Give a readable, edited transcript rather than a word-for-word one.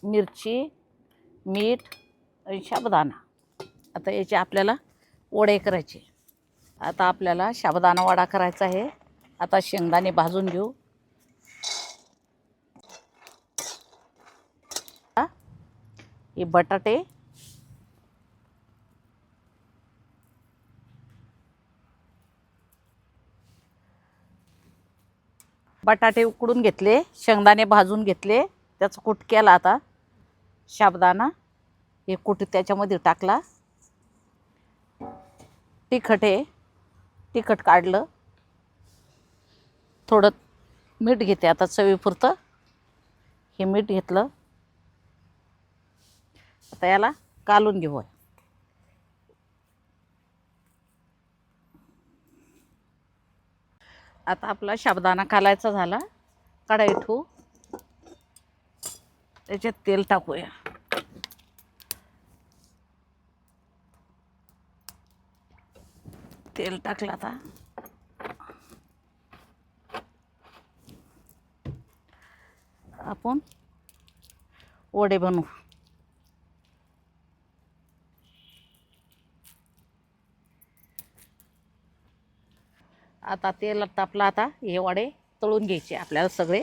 मिरची, मीठ आणि साबुदाणा. आता याचे आपल्याला वडे करायचे. आता आपल्याला साबुदाणा वडा करायचा आहे. आता शेंगदाणे भाजून घेऊ. हे बटाटे, उकडून घेतले, शेंगदाणे भाजून घेतले, त्याचं कूट केला. आता साबुदाणा हे कूट त्याच्यामध्ये टाकला. तिखट काढलं. थोडं मीठ घेते आता चवीपुरतं. हे मीठ घेतलं. आता याला कालून घेऊ. आता आपला साबुदाणा कालायचा झाला. कढई ठेवू, त्याच्यात तेल टाकूया. तेल टाकलं. आता आपण वडे बनवू. आता तेल तापलं. आता हे वडे तळून घ्यायचे आपल्याला सगळे.